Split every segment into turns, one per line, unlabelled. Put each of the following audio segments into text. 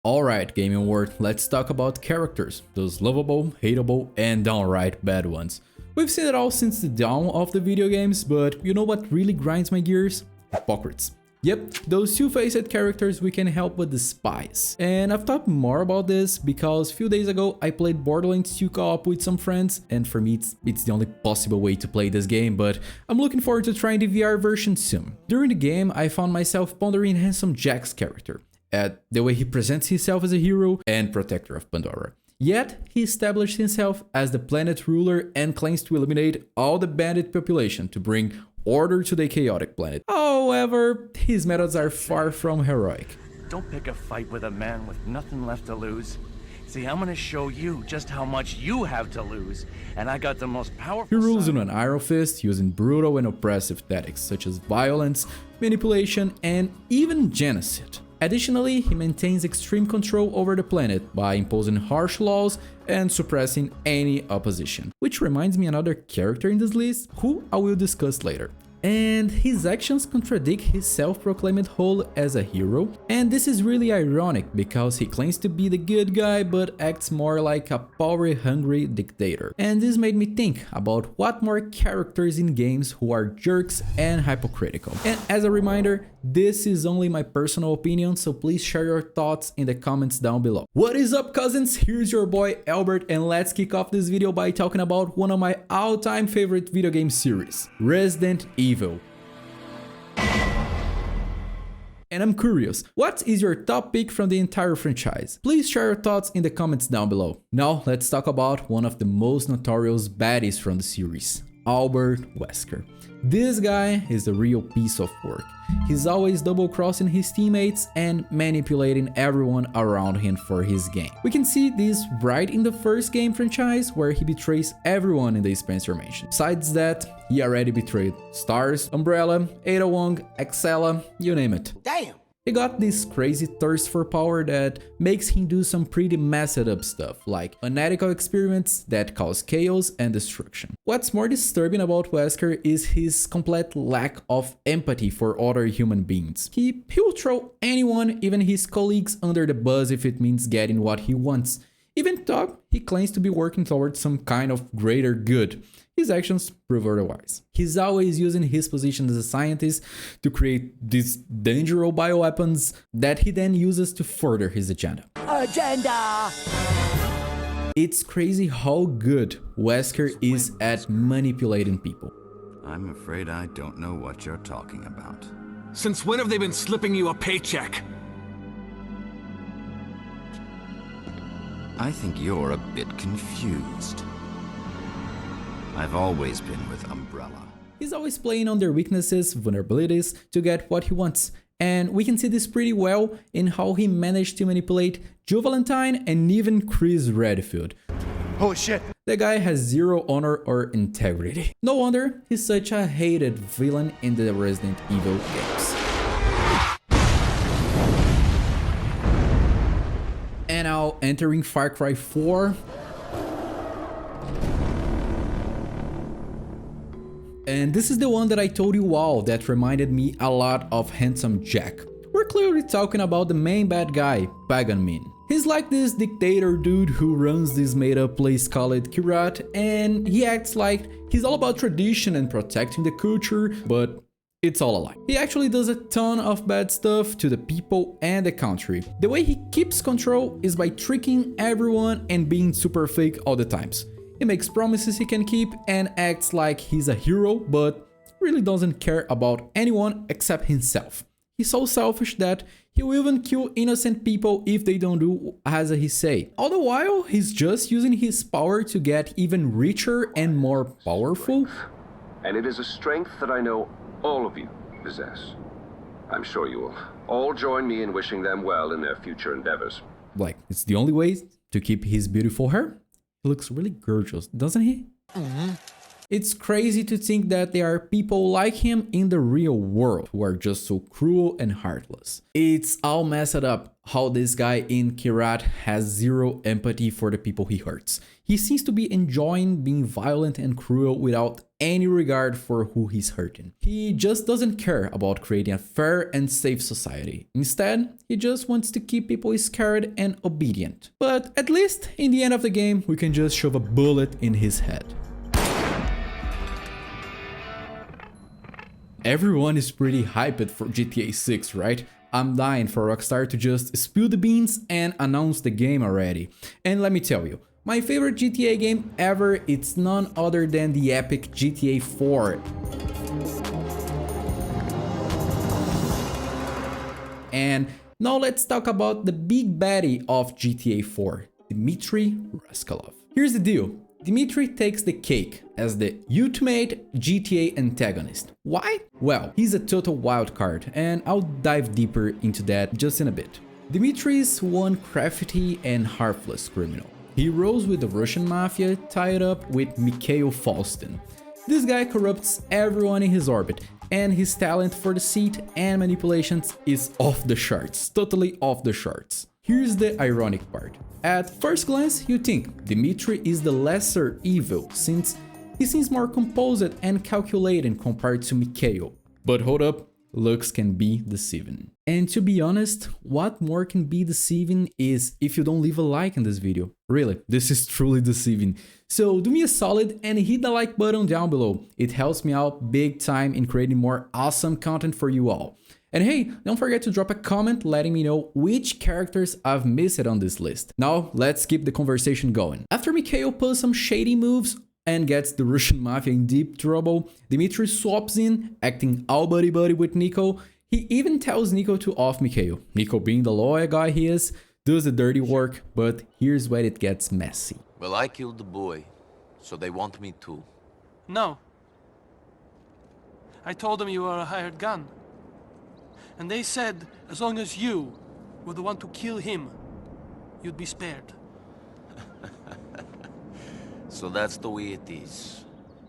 Alright, gaming world, let's talk about characters, those lovable, hateable, and downright bad ones. We've seen it all since the dawn of the video games, but you know what really grinds my gears? Hypocrites. Yep, those two-faced characters we can help but despise. And I've thought more about this because a few days ago I played Borderlands 2 co-op with some friends, and for me it's the only possible way to play this game, but I'm looking forward to trying the VR version soon. During the game I found myself pondering Handsome Jack's character, at the way he presents himself as a hero and protector of Pandora. Yet, he established himself as the planet ruler and claims to eliminate all the bandit population to bring order to the chaotic planet. However, his methods are far from heroic.
Don't pick a fight with a man with nothing left to lose. See, I'm gonna show you just how much you have to lose, and I got the most powerful.
He rules in an iron fist using brutal and oppressive tactics such as violence, manipulation, and even genocide. Additionally, he maintains extreme control over the planet by imposing harsh laws and suppressing any opposition. Which reminds me another character in this list, who I will discuss later. And his actions contradict his self-proclaimed role as a hero, and this is really ironic because he claims to be the good guy but acts more like a power-hungry dictator. And this made me think about what more characters in games who are jerks and hypocritical. And as a reminder, this is only my personal opinion, so please share your thoughts in the comments down below. What is up, cousins? Here's your boy Albert, and let's kick off this video by talking about one of my all-time favorite video game series, Resident Evil. And I'm curious, what is your top pick from the entire franchise? Please share your thoughts in the comments down below. Now let's talk about one of the most notorious baddies from the series, Albert Wesker. This guy is a real piece of work. He's always double-crossing his teammates and manipulating everyone around him for his gain. We can see this right in the first game franchise, where he betrays everyone in the Spencer Mansion. Besides that, he already betrayed Stars, Umbrella, Ada Wong, Excella, you name it.
Damn!
He got this crazy thirst for power that makes him do some pretty messed up stuff, like unethical experiments that cause chaos and destruction. What's more disturbing about Wesker is his complete lack of empathy for other human beings. He will throw anyone, even his colleagues, under the bus if it means getting what he wants. Even though he claims to be working towards some kind of greater good, his actions prove otherwise. He's always using his position as a scientist to create these dangerous bioweapons that he then uses to further his agenda. It's crazy how good Wesker is at manipulating people.
I'm afraid I don't know what you're talking about.
Since when have they been slipping you a paycheck?
I think you're a bit confused. I've always been with Umbrella.
He's always playing on their weaknesses, vulnerabilities, to get what he wants. And we can see this pretty well in how he managed to manipulate Joe Valentine and even Chris Redfield.
Holy shit!
The guy has zero honor or integrity. No wonder he's such a hated villain in the Resident Evil games. And now entering Far Cry 4. And this is the one that I told you all that reminded me a lot of Handsome Jack. We're clearly talking about the main bad guy, Pagan Min. He's like this dictator dude who runs this made-up place called Kirat, and he acts like he's all about tradition and protecting the culture, but it's all a lie. He actually does a ton of bad stuff to the people and the country. The way he keeps control is by tricking everyone and being super fake all the times. He makes promises he can keep and acts like he's a hero, but really doesn't care about anyone except himself. He's so selfish that he will even kill innocent people if they don't do as he say. All the while, he's just using his power to get even richer and more powerful.
And it is a strength that I know all of you possess. I'm sure you will all join me in wishing them well in their future endeavors.
Like, it's the only way to keep his beautiful hair. He looks really gorgeous, doesn't he? It's crazy to think that there are people like him in the real world who are just so cruel and heartless. It's all messed up how this guy in Kirat has zero empathy for the people he hurts. He seems to be enjoying being violent and cruel without any regard for who he's hurting. He just doesn't care about creating a fair and safe society. Instead, he just wants to keep people scared and obedient. But at least in the end of the game, we can just shove a bullet in his head. Everyone is pretty hyped for GTA 6, right? I'm dying for Rockstar to just spill the beans and announce the game already. And let me tell you, my favorite GTA game ever, it's none other than the epic GTA 4. And now let's talk about the big baddie of GTA 4, Dmitry Rascalov. Here's the deal. Dmitry takes the cake as the ultimate GTA antagonist. Why? Well, he's a total wildcard, and I'll dive deeper into that just in a bit. Dmitry is one crafty and heartless criminal. He rolls with the Russian mafia tied up with Mikhail Falstin. This guy corrupts everyone in his orbit, and his talent for deceit and manipulations is off the charts, totally off the charts. Here's the ironic part. At first glance, you think Dmitry is the lesser evil since he seems more composed and calculated compared to Mikhail. But hold up, looks can be deceiving. And to be honest, what more can be deceiving is if you don't leave a like in this video. Really, this is truly deceiving. So do me a solid and hit the like button down below. It helps me out big time in creating more awesome content for you all. And hey, don't forget to drop a comment letting me know which characters I've missed on this list. Now, let's keep the conversation going. After Mikhail pulls some shady moves and gets the Russian mafia in deep trouble, Dmitry swaps in, acting all buddy-buddy with Nico. He even tells Nico to off Mikhail. Nico, being the loyal guy he is, does the dirty work, but here's where it gets messy.
Well, I killed the boy, so they want me too.
No. I told them you were a hired gun. And they said, as long as you were the one to kill him, you'd be spared.
So that's the way it is.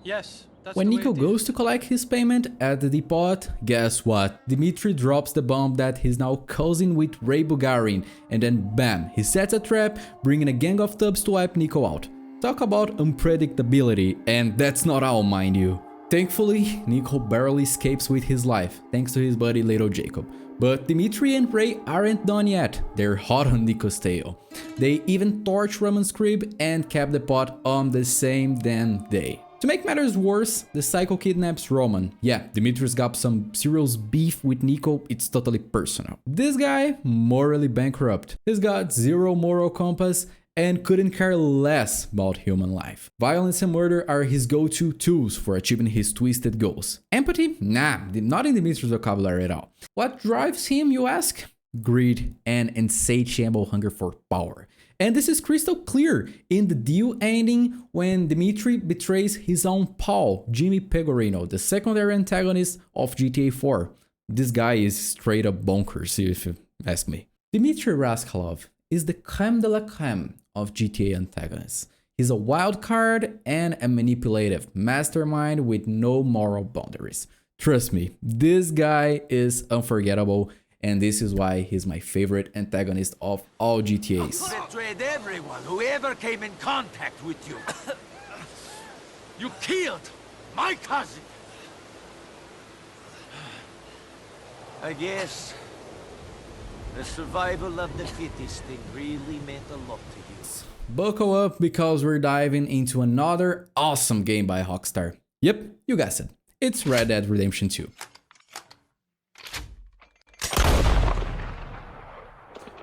Yes, that's
When
the way
Nico
it
goes
is.
to collect his payment at the depot, guess what? Dmitry drops the bomb that he's now causing with Ray Bulgarin, and then bam, he sets a trap, bringing a gang of thugs to wipe Nico out. Talk about unpredictability, and that's not all, mind you. Thankfully, Nico barely escapes with his life, thanks to his buddy Little Jacob. But Dmitry and Ray aren't done yet, they're hot on Nico's tail. They even torch Roman's crib and cap the pot on the same damn day. To make matters worse, the Psycho kidnaps Roman. Yeah, Dmitry's got some serious beef with Nico, it's totally personal. This guy, morally bankrupt. He's got zero moral compass and couldn't care less about human life. Violence and murder are his go-to tools for achieving his twisted goals. Empathy? Nah, not in Dmitry's vocabulary at all. What drives him, you ask? Greed and insatiable hunger for power. And this is crystal clear in the deal ending when Dmitry betrays his own pal, Jimmy Pegorino, the secondary antagonist of GTA 4. This guy is straight up bonkers, if you ask me. Dmitry Rascalov is the creme de la creme of GTA antagonists. He's a wild card and a manipulative mastermind with no moral boundaries. Trust me, this guy is unforgettable, and this is why he's my favorite antagonist of all GTAs.
Betrayed everyone who ever came in contact with you. You killed my cousin. I guess the survival of the fittest thing really meant a lot to you.
Buckle up because we're diving into another awesome game by Rockstar. Yep, you guessed it. It's Red Dead Redemption 2.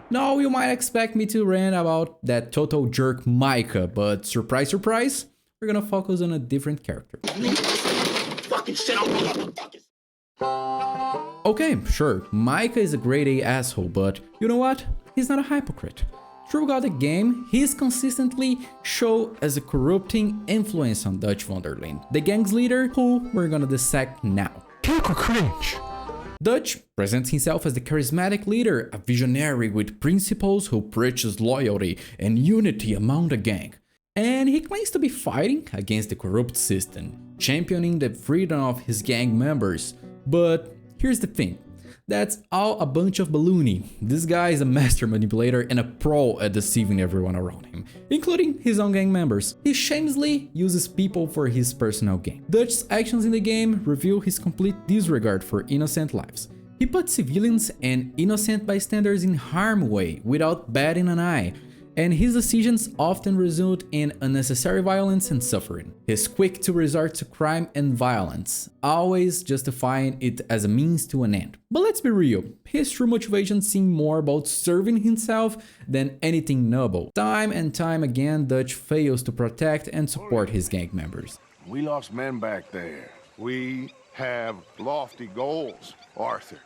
Now you might expect me to rant about that total jerk Micah, but surprise, surprise, we're gonna focus on a different character. Okay, sure, Micah is a grade A asshole, but you know what? He's not a hypocrite. Throughout the game, he's consistently shown as a corrupting influence on Dutch van der Linde, the gang's leader who we're gonna dissect now.
Total cringe.
Dutch presents himself as the charismatic leader, a visionary with principles who preaches loyalty and unity among the gang. and he claims to be fighting against the corrupt system, championing the freedom of his gang members. But here's the thing. That's all a bunch of baloney. This guy is a master manipulator and a pro at deceiving everyone around him, including his own gang members. He shamelessly uses people for his personal gain. Dutch's actions in the game reveal his complete disregard for innocent lives. He puts civilians and innocent bystanders in harm's way without batting an eye, and his decisions often result in unnecessary violence and suffering. He's quick to resort to crime and violence, always justifying it as a means to an end. But let's be real, his true motivations seem more about serving himself than anything noble. Time and time again, Dutch fails to protect and support his gang members.
We lost men back there. We have lofty goals, Arthur.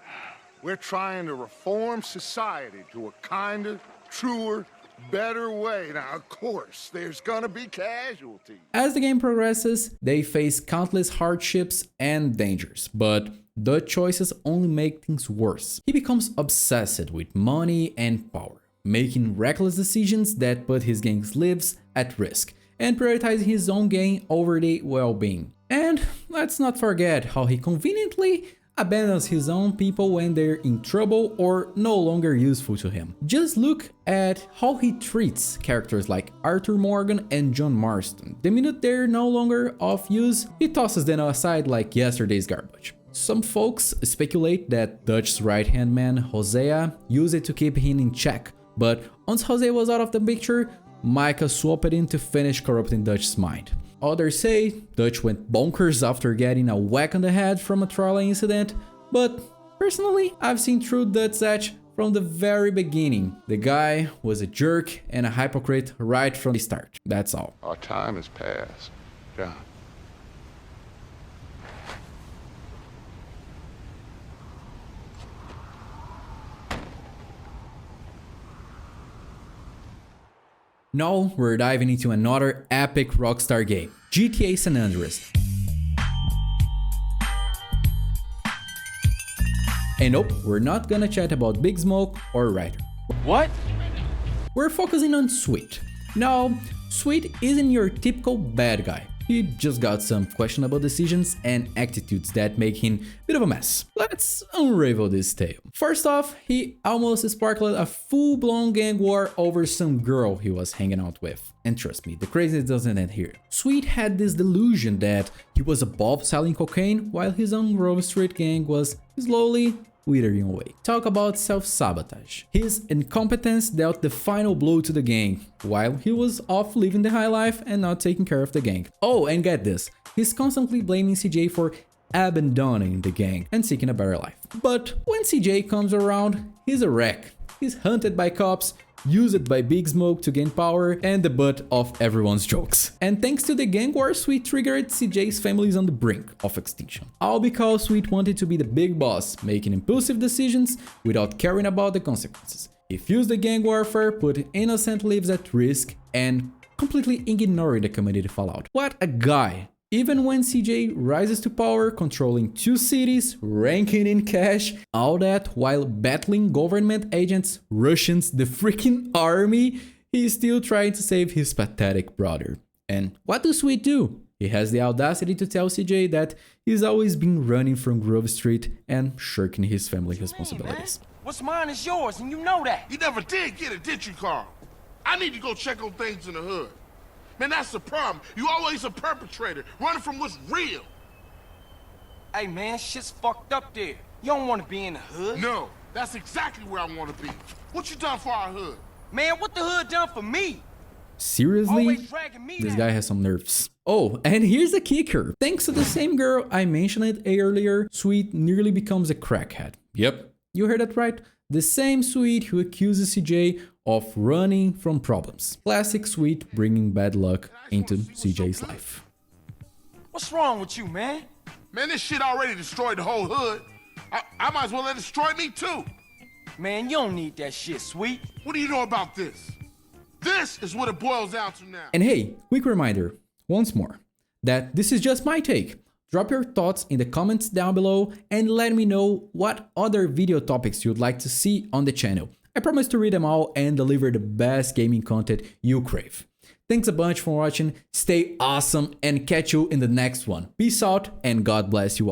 We're trying to reform society to a kinder, truer, better way. Now, of course, there's gonna be casualties.
As the game progresses, they face countless hardships and dangers, but Dutch's choices only make things worse. He becomes obsessed with money and power, making reckless decisions that put his gang's lives at risk, and prioritizing his own gain over the well-being. And let's not forget how he conveniently abandons his own people when they're in trouble or no longer useful to him. Just look at how he treats characters like Arthur Morgan and John Marston. The minute they're no longer of use, he tosses them aside like yesterday's garbage. Some folks speculate that Dutch's right-hand man, Hosea, used it to keep him in check, but once Hosea was out of the picture, Micah swooped in to finish corrupting Dutch's mind. Others say Dutch went bonkers after getting a whack on the head from a trolley incident, but personally, I've seen through Dutch from the very beginning. The guy was a jerk and a hypocrite right from the start. That's all.
Our time has passed, John.
Now we're diving into another epic Rockstar game, GTA San Andreas. And nope, we're not gonna chat about Big Smoke or Ryder.
What?
We're focusing on Sweet. Now, Sweet isn't your typical bad guy. He just got some questionable decisions and attitudes that make him a bit of a mess. Let's unravel this tale. First off, he almost sparked a full-blown gang war over some girl he was hanging out with. And trust me, the craziness doesn't end here. Sweet had this delusion that he was above selling cocaine while his own Grove Street gang was slowly withering away. Talk about self-sabotage. His incompetence dealt the final blow to the gang, while he was off living the high life and not taking care of the gang. Oh, and get this, he's constantly blaming CJ for abandoning the gang and seeking a better life. But when CJ comes around, he's a wreck. He's hunted by cops, used by Big Smoke to gain power, and the butt of everyone's jokes. And thanks to the gang war, Sweet triggered, CJ's family is on the brink of extinction. All because Sweet wanted to be the big boss, making impulsive decisions without caring about the consequences. He fused the gang warfare, put innocent lives at risk, and completely ignoring the community fallout. What a guy! Even when CJ rises to power, controlling 2 cities, ranking in cash, all that while battling government agents, Russians, the freaking army, he's still trying to save his pathetic brother. And what does Sweet do? He has the audacity to tell CJ that he's always been running from Grove Street and shirking his family responsibilities.
What's mine is yours, and you know that.
You never did get it, did you, Carl? I need to go check on things in the hood. Man, that's the problem. You always a perpetrator, running from what's real.
Hey, man, shit's fucked up there. You don't want to be in the hood.
No, that's exactly where I want to be. What you done for our hood?
Man, what the hood done for me?
Seriously?
Always dragging me
This
down.
guy has some nerves. Oh, and here's the kicker. Thanks to the same girl I mentioned earlier, Sweet nearly becomes a crackhead. Yep, you heard that right. The same Sweet who accuses CJ of running from problems. Classic Sweet bringing bad luck into CJ's life.
What's wrong with you, man?
Man, this shit already destroyed the whole hood. I might as well let it destroy me too.
Man, you don't need that shit, Sweet.
What do you know about this? This is what it boils down to now.
And hey, quick reminder, once more, that this is just my take. Drop your thoughts in the comments down below and let me know what other video topics you'd like to see on the channel. I promise to read them all and deliver the best gaming content you crave. Thanks a bunch for watching, stay awesome, and catch you in the next one. Peace out, and God bless you all.